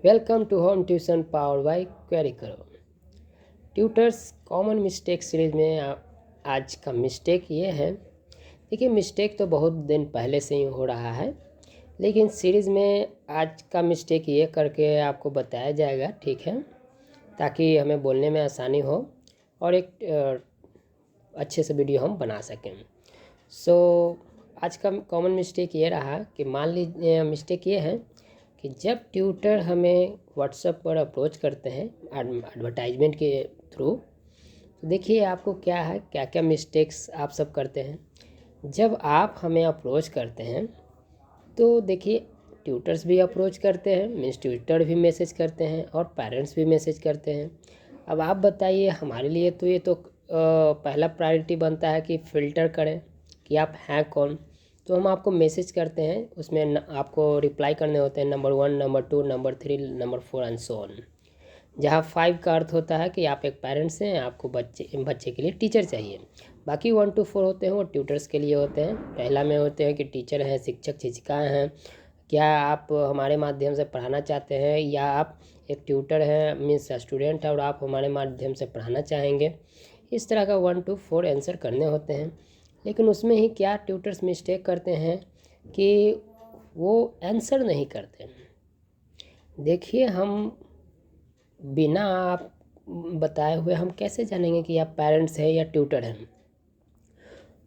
Welcome to home tuition power by query करो। Tutors common mistake series में आज का मिस्टेक ये है। देखिए, मिस्टेक तो बहुत दिन पहले से ही हो रहा है, लेकिन सीरीज़ में आज का मिस्टेक ये करके आपको बताया जाएगा, ठीक है, ताकि हमें बोलने में आसानी हो और एक अच्छे से वीडियो हम बना सकें। आज का कॉमन मिस्टेक ये रहा कि मान लीजिए मिस्टेक ये है कि जब ट्यूटर हमें व्हाट्सएप पर अप्रोच करते हैं एडवर्टाइजमेंट के थ्रू, तो देखिए आपको क्या है, क्या क्या मिस्टेक्स आप सब करते हैं। जब आप हमें अप्रोच करते हैं तो देखिए ट्यूटर्स भी अप्रोच करते हैं, मीन्स ट्यूटर भी मैसेज करते हैं और पेरेंट्स भी मैसेज करते हैं। अब आप बताइए, हमारे लिए तो ये तो पहला प्रायोरिटी बनता है कि फ़िल्टर करें कि आप हैं कौन। तो हम आपको मैसेज करते हैं, उसमें आपको रिप्लाई करने होते हैं number 1, number 2, number 3, number 4 and so on. जहाँ 5 का अर्थ होता है कि आप एक पेरेंट्स हैं, आपको बच्चे के लिए टीचर चाहिए। बाकी 1 to 4 होते हैं वो ट्यूटर्स के लिए होते हैं। पहला में होते हैं कि टीचर हैं, शिक्षक शिक्षिकाएँ हैं, क्या आप हमारे माध्यम से पढ़ाना चाहते हैं, या आप एक ट्यूटर हैं मीन्स स्टूडेंट है और आप हमारे माध्यम से पढ़ाना चाहेंगे। इस तरह का 1 to 4 आंसर करने होते हैं। लेकिन उसमें ही क्या ट्यूटर्स मिस्टेक करते हैं कि वो आंसर नहीं करते। देखिए, हम बिना आप बताए हुए हम कैसे जानेंगे कि आप पेरेंट्स हैं या ट्यूटर हैं।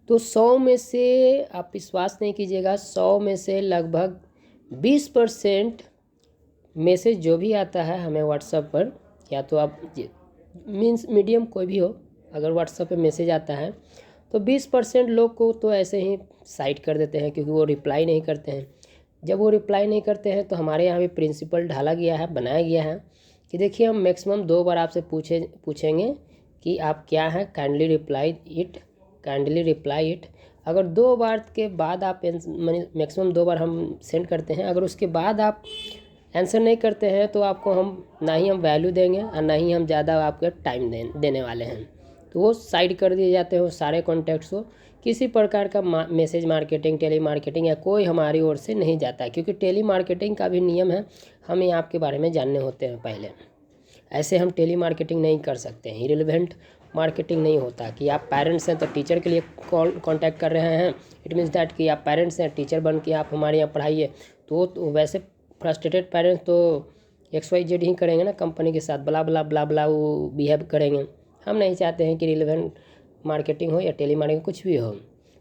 तो 100 में से आप विश्वास नहीं कीजिएगा, 100 में से लगभग 20% मैसेज जो भी आता है हमें व्हाट्सएप पर, या तो आप मीन्स मीडियम कोई भी हो, अगर व्हाट्सएप पे मैसेज आता है तो 20% लोग को तो ऐसे ही साइड कर देते हैं, क्योंकि वो रिप्लाई नहीं करते हैं। जब वो रिप्लाई नहीं करते हैं तो हमारे यहाँ भी प्रिंसिपल ढाला गया है, बनाया गया है कि देखिए हम मैक्सिमम 2 बार आपसे पूछेंगे कि आप क्या हैं, काइंडली रिप्लाई इट। अगर 2 बार के बाद आप मैक्सिमम 2 बार हम सेंड करते हैं, अगर उसके बाद आप आंसर नहीं करते हैं तो आपको हम ना ही हम वैल्यू देंगे और ना ही हम ज़्यादा आपको टाइम देने वाले हैं। तो वो साइड कर दिए जाते हैं वो सारे कॉन्टैक्ट्स को। किसी प्रकार का मैसेज मार्केटिंग, टेली मार्केटिंग या कोई हमारी ओर से नहीं जाता है, क्योंकि टेली मार्केटिंग का भी नियम है, हमें आपके बारे में जानने होते हैं पहले। ऐसे हम टेली मार्केटिंग नहीं कर सकते हैं, इरेलेवेंट मार्केटिंग नहीं होता कि आप पेरेंट्स हैं तो टीचर के लिए कॉन्टैक्ट कर रहे हैं। इट मीन्स दैट कि आप पेरेंट्स हैं, टीचर बन के आप हमारे यहाँ पढ़ाइए। तो वैसे फ्रस्ट्रेटेड पेरेंट्स तो XYZ ही करेंगे ना, कंपनी के साथ बला बला बला बला वो बिहेव करेंगे। हम नहीं चाहते हैं कि रिलेवेंट मार्केटिंग हो या टेली मार्केटिंग कुछ भी हो।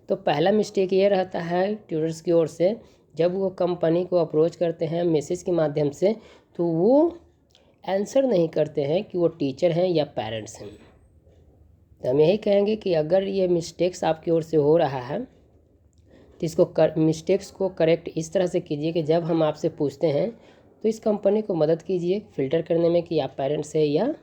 तो पहला मिस्टेक ये रहता है ट्यूटर्स की ओर से, जब वो कंपनी को अप्रोच करते हैं मैसेज के माध्यम से, तो वो आंसर नहीं करते हैं कि वो टीचर हैं या पेरेंट्स हैं। तो हम यही कहेंगे कि अगर ये मिस्टेक्स आपकी ओर से हो रहा है तो इसको मिस्टेक्स को करेक्ट इस तरह से कीजिए कि जब हम आपसे पूछते हैं तो इस कंपनी को मदद कीजिए फ़िल्टर करने में कि आप पेरेंट्स हैं या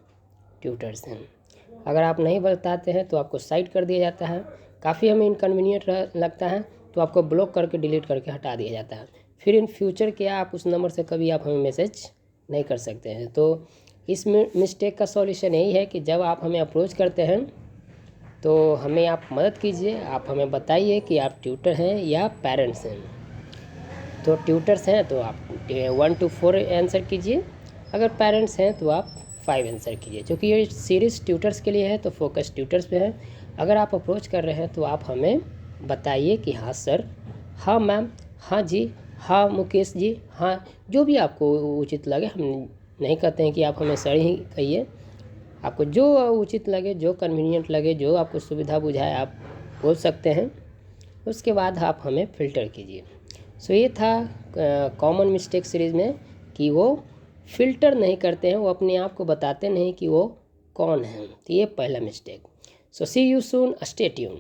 ट्यूटर्स हैं। अगर आप नहीं बताते हैं तो आपको साइड कर दिया जाता है, काफ़ी हमें इनकन्वीनियंट लगता है तो आपको ब्लॉक करके डिलीट करके हटा दिया जाता है। फिर इन फ्यूचर क्या आप उस नंबर से कभी आप हमें मैसेज नहीं कर सकते हैं। तो इस मिस्टेक का सॉल्यूशन यही है कि जब आप हमें अप्रोच करते हैं तो हमें आप मदद कीजिए, आप हमें बताइए कि आप ट्यूटर हैं या पेरेंट्स हैं। तो ट्यूटर्स हैं तो आप 1 to 4 आंसर कीजिए, अगर पेरेंट्स हैं तो आप 5 आंसर कीजिए। क्योंकि ये सीरीज़ ट्यूटर्स के लिए है तो फोकस ट्यूटर्स पे है। अगर आप अप्रोच कर रहे हैं तो आप हमें बताइए कि हाँ सर, हाँ मैम, हाँ जी, हाँ मुकेश जी, हाँ, जो भी आपको उचित लगे। हम नहीं कहते हैं कि आप हमें सर ही कहिए, आपको जो उचित लगे, जो कन्वीनियंट लगे, जो आपको सुविधा बुझाए आप बोल सकते हैं। उसके बाद आप हमें फ़िल्टर कीजिए। ये था कॉमन मिस्टेक सीरीज़ में कि वो फ़िल्टर नहीं करते हैं, वो अपने आप को बताते नहीं कि वो कौन हैं। तो ये पहला mistake. See you soon, stay tune.